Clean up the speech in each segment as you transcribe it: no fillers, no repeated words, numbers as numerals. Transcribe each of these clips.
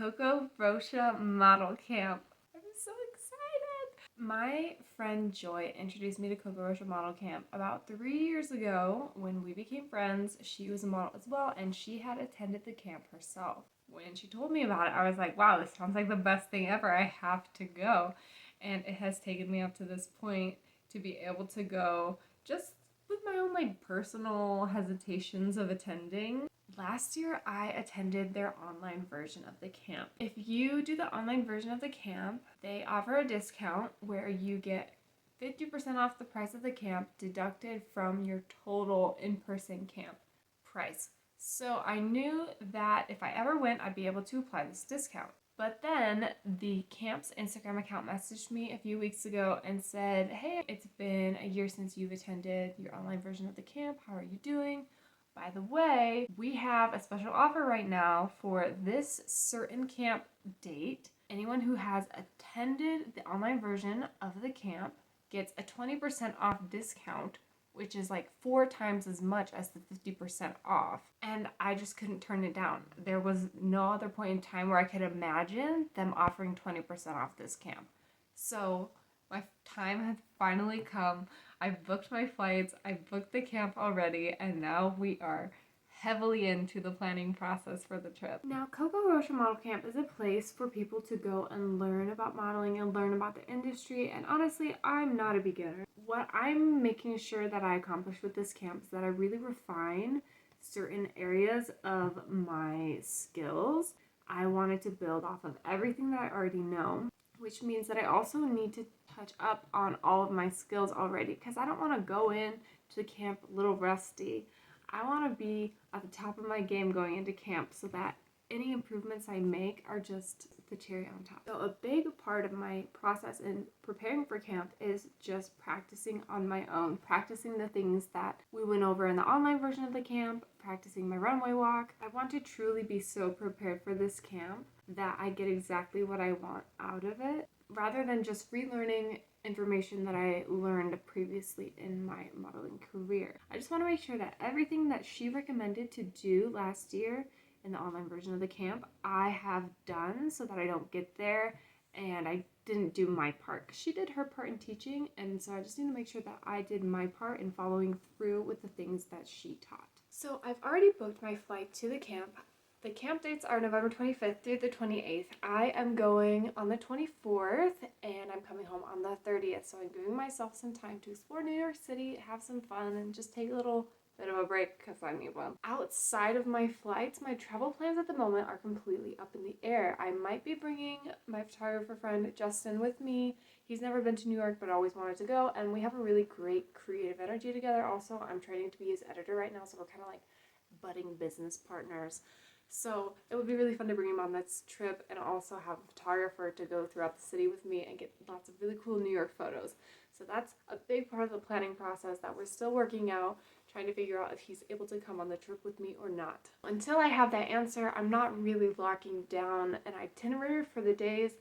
COCO ROCHA model camp. I'm so excited. My friend Joy introduced me to COCO ROCHA model camp about 3 years ago. When we became friends, she was a model as well, and she had attended the camp herself. When she told me about it, I was like, wow, this sounds like the best thing ever. I have to go. And it has taken me up to this point to be able to go, just with my own personal hesitations of attending. Last year, I attended their online version of the camp. If you do the online version of the camp, they offer a discount where you get 50% off the price of the camp deducted from your total in-person camp price. So I knew that if I ever went, I'd be able to apply this discount. But then the camp's Instagram account messaged me a few weeks ago and said, hey, it's been a year since you've attended your online version of the camp. How are you doing? By the way, we have a special offer right now for this certain camp date. Anyone who has attended the online version of the camp gets a 20% off discount, which is like 4 times as much as the 50% off. And I just couldn't turn it down. There was no other point in time where I could imagine them offering 20% off this camp. So my time has finally come. I've booked my flights, I've booked the camp already, and now we are heavily into the planning process for the trip. Now, COCO ROCHA Model Camp is a place for people to go and learn about modeling and learn about the industry, and honestly, I'm not a beginner. What I'm making sure that I accomplish with this camp is that I really refine certain areas of my skills. I wanted to build off of everything that I already know, which means that I also need to touch up on all of my skills already, because I don't want to go in to camp a little rusty. I want to be at the top of my game going into camp so that any improvements I make are just the cherry on top. So a big part of my process in preparing for camp is just practicing on my own, practicing the things that we went over in the online version of the camp, practicing my runway walk. I want to truly be so prepared for this camp that I get exactly what I want out of it, rather than just relearning information that I learned previously in my modeling career. I just want to make sure that everything that she recommended to do last year in the online version of the camp, I have done, so that I don't get there and I didn't do my part. She did her part in teaching, and so I just need to make sure that I did my part in following through with the things that she taught. So I've already booked my flight to the camp. The camp dates are November 25th through the 28th. I am going on the 24th, and I'm coming home on the 30th. So I'm giving myself some time to explore New York City, have some fun, and just take a little bit of a break because I need one. Outside of my flights, my travel plans at the moment are completely up in the air. I might be bringing my photographer friend Justin with me. He's never been to New York but always wanted to go, and we have a really great creative energy together. Also, I'm training to be his editor right now, so we're kind of like budding business partners. So it would be really fun to bring him on this trip and also have a photographer to go throughout the city with me and get lots of really cool New York photos. So that's a big part of the planning process that we're still working out, trying to figure out if he's able to come on the trip with me or not. Until I have that answer, I'm not really locking down an itinerary for the days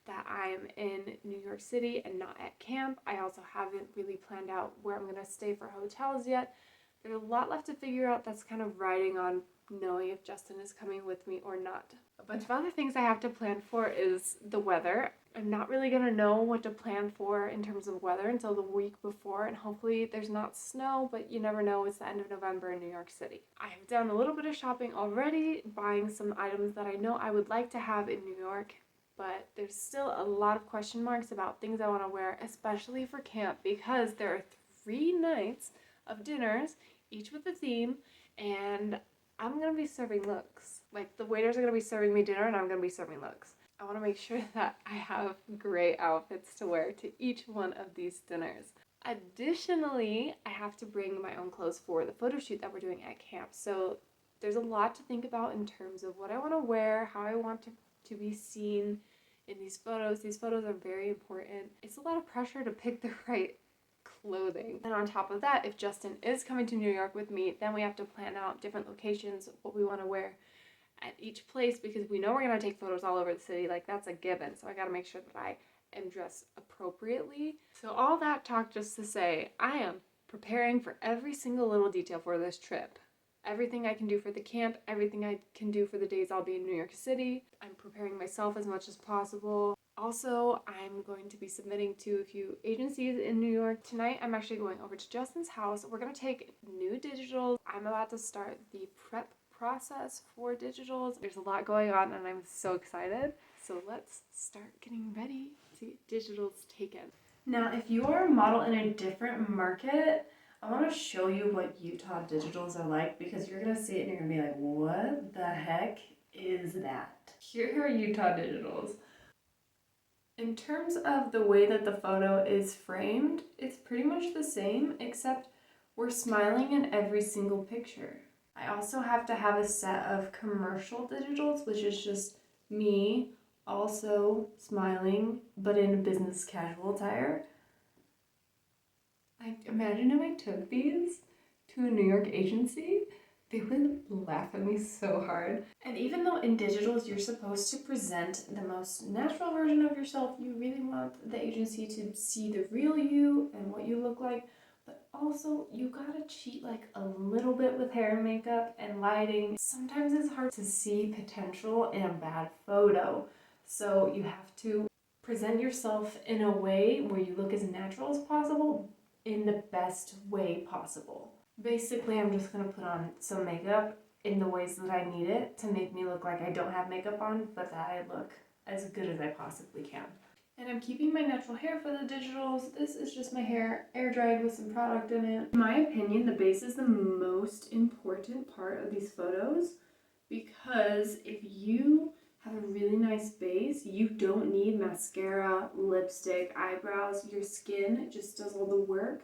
that I'm in New York City and not at camp. I also haven't really planned out where I'm going to stay for hotels yet. There's a lot left to figure out that's kind of riding on knowing if Justin is coming with me or not. A bunch of other things I have to plan for is the weather. I'm not really going to know what to plan for in terms of weather until the week before, and hopefully there's not snow, but you never know. It's the end of November in New York City. I have done a little bit of shopping already, buying some items that I know I would like to have in New York, but there's still a lot of question marks about things I want to wear, especially for camp, because there are 3 nights of dinners, each with a theme, and I'm going to be serving looks. Like, the waiters are going to be serving me dinner and I'm going to be serving looks. I want to make sure that I have great outfits to wear to each one of these dinners. Additionally, I have to bring my own clothes for the photo shoot that we're doing at camp. So there's a lot to think about in terms of what I want to wear, how I want to be seen in these photos. These photos are very important. It's a lot of pressure to pick the right clothing. And on top of that, if Justin is coming to New York with me, then we have to plan out different locations, what we want to wear at each place, because we know we're going to take photos all over the city. Like, that's a given. So I got to make sure that I am dressed appropriately. So all that talk just to say, I am preparing for every single little detail for this trip. everything I can do for the camp, everything I can do for the days I'll be in New York City. I'm preparing myself as much as possible. Also, I'm going to be submitting to a few agencies in New York. Tonight, I'm actually going over to Justin's house. We're going to take new digitals. I'm about to start the prep process for digitals. There's a lot going on and I'm so excited. So let's start getting ready to get digitals taken. Now, if you're a model in a different market, I want to show you what Utah digitals are like, because you're going to see it and you're going to be like, what the heck is that? Here are Utah digitals. In terms of the way that the photo is framed, it's pretty much the same, except we're smiling in every single picture. I also have to have a set of commercial digitals, which is just me also smiling, but in business casual attire. Like, imagine if I took these to a New York agency, they would laugh at me so hard. And even though in digitals you're supposed to present the most natural version of yourself, you really want the agency to see the real you and what you look like. But also, you gotta cheat like a little bit with hair and makeup and lighting. Sometimes it's hard to see potential in a bad photo. So you have to present yourself in a way where you look as natural as possible in the best way possible. Basically, I'm just gonna put on some makeup in the ways that I need it to make me look like I don't have makeup on, but that I look as good as I possibly can. And I'm keeping my natural hair for the digitals. This is just my hair air dried with some product in it. In my opinion, the base is the most important part of these photos, because if you have a really nice base, you don't need mascara, lipstick, eyebrows. Your skin just does all the work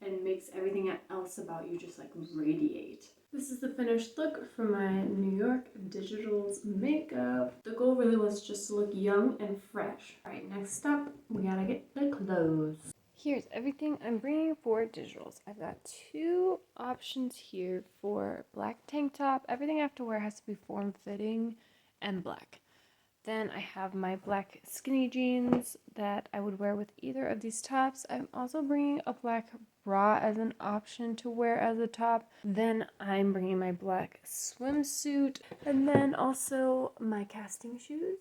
and makes everything else about you just like radiate. This is the finished look for my New York digitals makeup. The goal really was just to look young and fresh. All right, next up, we gotta get the clothes. Here's everything I'm bringing for digitals. I've got two options here for black tank top. Everything I have to wear has to be form-fitting and black. Then I have my black skinny jeans that I would wear with either of these tops. I'm also bringing a black bra as an option to wear as a top. Then I'm bringing my black swimsuit, and then also my casting shoes.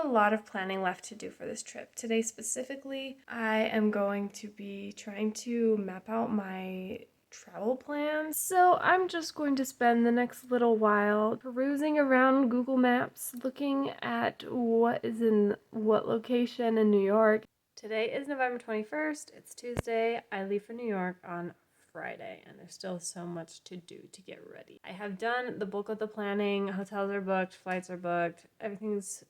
A lot of planning left to do for this trip. Today specifically, I am going to be trying to map out my travel plans. So I'm just going to spend the next little while perusing around Google Maps, looking at what is in what location in New York. Today is November 21st. It's Tuesday. I leave for New York on Friday, and there's still so much to do to get ready. I have done the bulk of the planning. Hotels are booked, flights are booked, everything's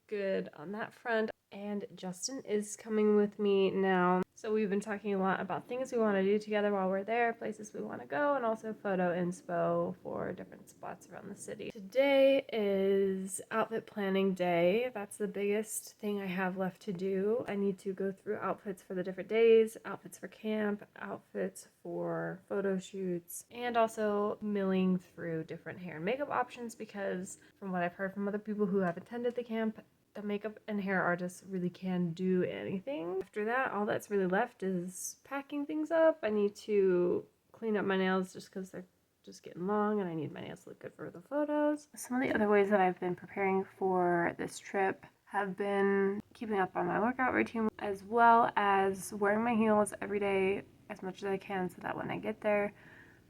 good on that front, and Justin is coming with me now. So we've been talking a lot about things we want to do together while we're there, places we want to go, and also photo inspo for different spots around the city. Today is outfit planning day. That's the biggest thing I have left to do. I need to go through outfits for the different days, outfits for camp, outfits for photo shoots, and also milling through different hair and makeup options, because from what I've heard from other people who have attended the camp, the makeup and hair artists really can do anything. After that, all that's really left is packing things up. I need to clean up my nails just because they're just getting long and I need my nails to look good for the photos. Some of the other ways that I've been preparing for this trip have been keeping up on my workout routine, as well as wearing my heels every day as much as I can so that when I get there,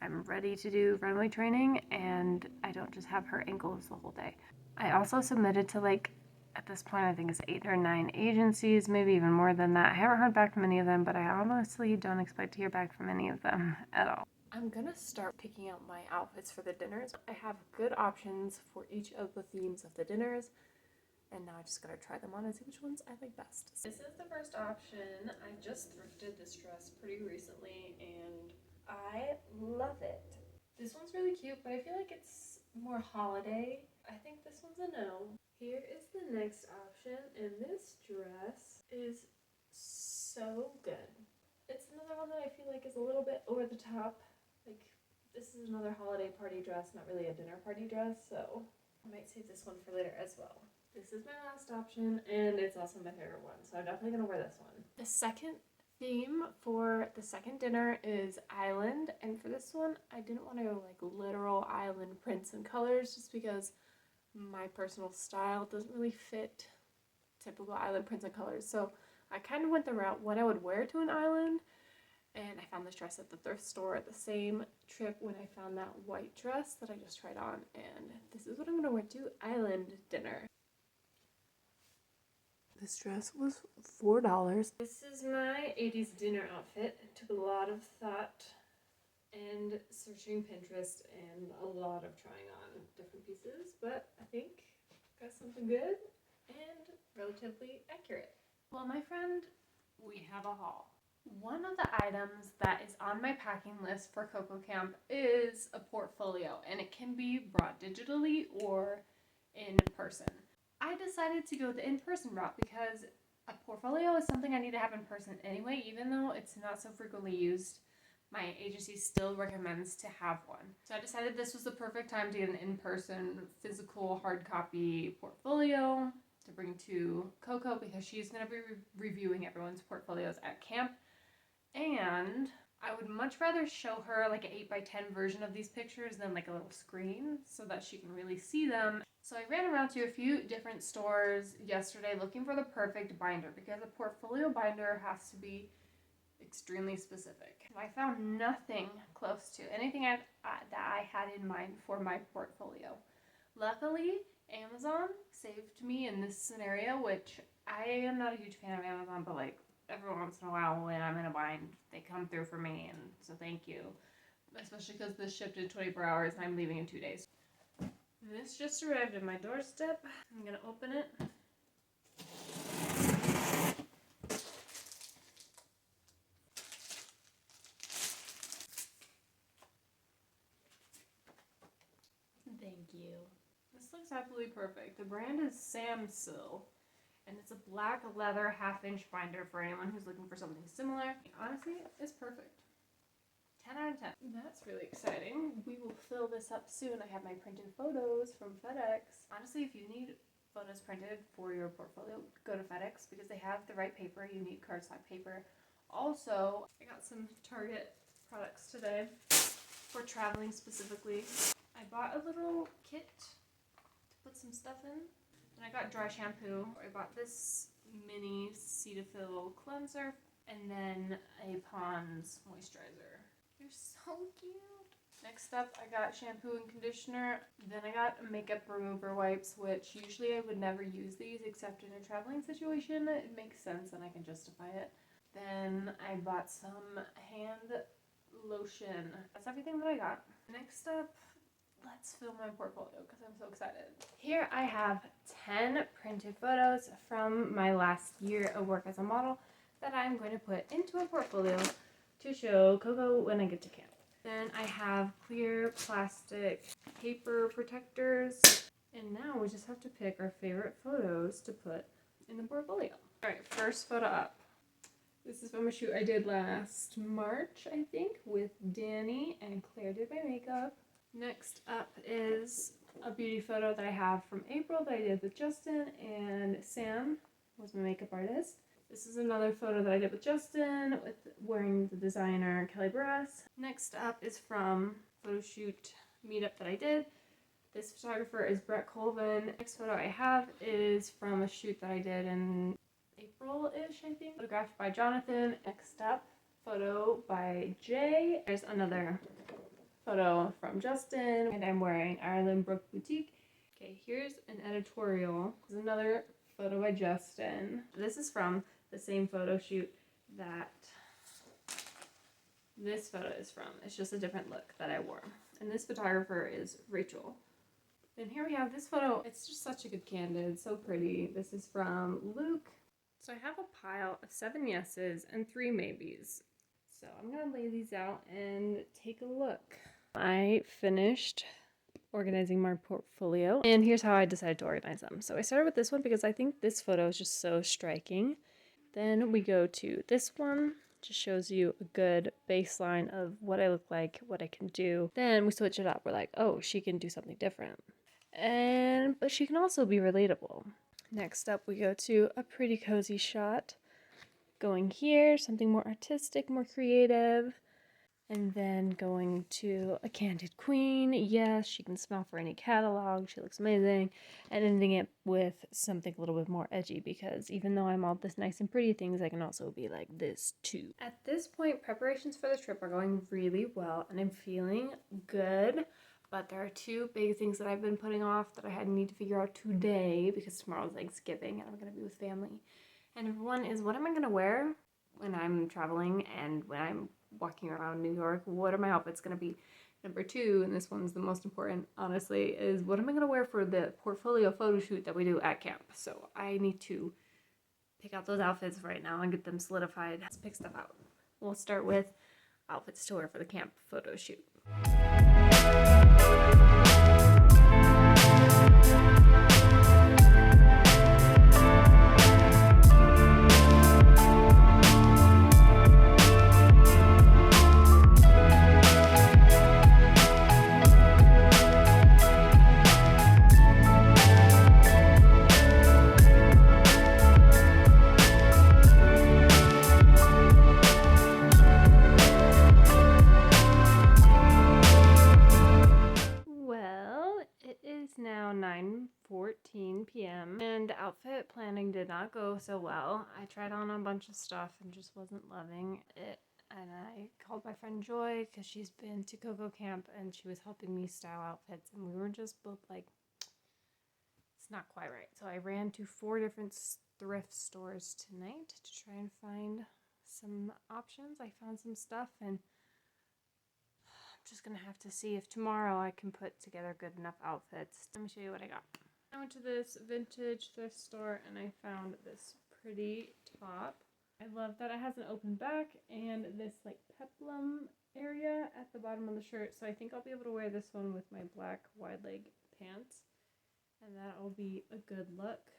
I'm ready to do runway training and I don't just have hurt ankles the whole day. I also submitted to like at this point, I think it's 8 or 9 agencies, maybe even more than that. I haven't heard back from any of them, but I honestly don't expect to hear back from any of them at all. I'm gonna start picking out my outfits for the dinners. I have good options for each of the themes of the dinners, and now I just gotta try them on and see which ones I like best. This is the first option. I just thrifted this dress pretty recently, and I love it. This one's really cute, but I feel like it's more holiday. I think this one's a no. Here is the next option, and this dress is so good. It's another one that I feel like is a little bit over the top. Like, this is another holiday party dress, not really a dinner party dress, so I might save this one for later as well. This is my last option, and it's also my favorite one, so I'm definitely gonna wear this one. The second theme for the second dinner is island, and for this one I didn't want to go like literal island prints and colors just because my personal style doesn't really fit typical island prints and colors, so I kind of went the route what I would wear to an island, and I found this dress at the thrift store at the same trip when I found that white dress that I just tried on, and this is what I'm going to wear to island dinner. This dress was $4. This is my 80s dinner outfit. It took a lot of thought and searching Pinterest and a lot of trying on different pieces, but I think got something good and relatively accurate. Well, my friend, we have a haul. One of the items that is on my packing list for COCO Camp is a portfolio, and it can be brought digitally or in person. I decided to go the in-person route because a portfolio is something I need to have in person anyway, even though it's not so frequently used. My agency still recommends to have one. So I decided this was the perfect time to get an in-person physical hard copy portfolio to bring to COCO because she's going to be reviewing everyone's portfolios at camp. And I would much rather show her like an 8x10 version of these pictures than like a little screen so that she can really see them. So I ran around to a few different stores yesterday looking for the perfect binder because a portfolio binder has to be extremely specific. I found nothing close to anything that I had in mind for my portfolio. Luckily, Amazon saved me in this scenario, which I am not a huge fan of Amazon, but like every once in a while when I'm in a bind, they come through for me, and so thank you. Especially because this shipped in 24 hours and I'm leaving in 2 days. This just arrived at my doorstep. I'm gonna open it. Thank you. This looks absolutely perfect. The brand is Samsil, and it's a black leather 1/2-inch binder for anyone who's looking for something similar. Honestly, it's perfect. 10 out of 10. That's really exciting. We will fill this up soon. I have my printed photos from FedEx. Honestly, if you need photos printed for your portfolio, go to FedEx because they have the right paper. You need cardstock paper. Also, I got some Target products today for traveling specifically. I bought a little kit to put some stuff in. And I got dry shampoo. I bought this mini Cetaphil cleanser and then a Pond's moisturizer. They're so cute. Next up, I got shampoo and conditioner. Then I got makeup remover wipes, which usually I would never use these except in a traveling situation. It makes sense and I can justify it. Then I bought some hand lotion. That's everything that I got. Next up, let's fill my portfolio because I'm so excited. Here I have 10 printed photos from my last year of work as a model that I'm going to put into a portfolio to show COCO when I get to camp. Then I have clear plastic paper protectors. And now we just have to pick our favorite photos to put in the portfolio. Alright, first photo up. This is from a shoot I did last March, I think, with Danny, and Claire did my makeup. Next up is a beauty photo that I have from April that I did with Justin, and Sam was my makeup artist. This is another photo that I did with Justin, with wearing the designer Kelly Barras. Next up is from a photo shoot meetup that I did. This photographer is Brett Colvin. Next photo I have is from a shoot that I did in April-ish, I think. Photographed by Jonathan. Next up, photo by Jay. There's another photo from Justin, and I'm wearing Ireland Brook Boutique. Okay, here's an editorial. This is another photo by Justin. This is from the same photo shoot that this photo is from. It's just a different look that I wore. And this photographer is Rachel. Then here we have this photo. It's just such a good candid, so pretty. This is from Luke. So I have a pile of 7 yeses and 3 maybes. So I'm gonna lay these out and take a look. I finished organizing my portfolio, and here's how I decided to organize them. So I started with this one because I think this photo is just so striking. Then we go to this one, just shows you a good baseline of what I look like, what I can do. Then we switch it up. We're like, oh, she can do something different. But she can also be relatable. Next up, we go to a pretty cozy shot. Going here, something more artistic, more creative. And then going to a candid queen. Yes, she can smell for any catalog. She looks amazing. And ending it with something a little bit more edgy, because even though I'm all this nice and pretty things, I can also be like this too. At this point, preparations for the trip are going really well, and I'm feeling good. But there are 2 big things that I've been putting off that I need to figure out today, because tomorrow's Thanksgiving and I'm going to be with family. And one is, what am I going to wear when I'm traveling and when I'm walking around New York? What are my outfits going to be? Number 2, and this one's the most important, honestly, is what am I going to wear for the portfolio photo shoot that we do at camp? So I need to pick out those outfits right now and get them solidified. Let's pick stuff out. We'll start with outfits to wear for the camp photo shoot. Now 9:14 p.m. and outfit planning did not go so well. I tried on a bunch of stuff and just wasn't loving it, and I called my friend Joy because she's been to COCO camp and she was helping me style outfits, and we were just both like, it's not quite right. So I ran to 4 different thrift stores tonight to try and find some options. I found some stuff, and just gonna have to see if tomorrow I can put together good enough outfits. Let me show you what I got. I went to this vintage thrift store and I found this pretty top. I love that it has an open back and this like peplum area at the bottom of the shirt. So I think I'll be able to wear this one with my black wide leg pants, and that will be a good look.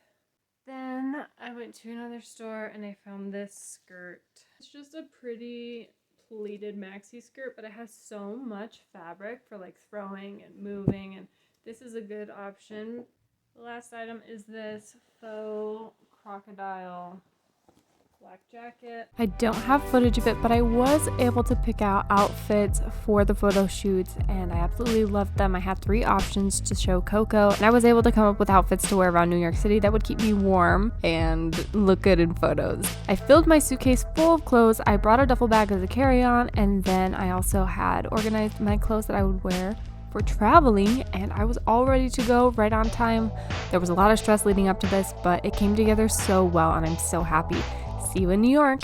Then I went to another store and I found this skirt. It's just a pretty pleated maxi skirt, but it has so much fabric for like throwing and moving, and this is a good option. The last item is this faux crocodile black jacket. I don't have footage of it, but I was able to pick out outfits for the photo shoots and I absolutely loved them. I had 3 options to show COCO, and I was able to come up with outfits to wear around New York City that would keep me warm and look good in photos. I filled my suitcase full of clothes. I brought a duffel bag as a carry-on, and then I also had organized my clothes that I would wear for traveling, and I was all ready to go right on time. There was a lot of stress leading up to this, but it came together so well and I'm so happy. See you in New York.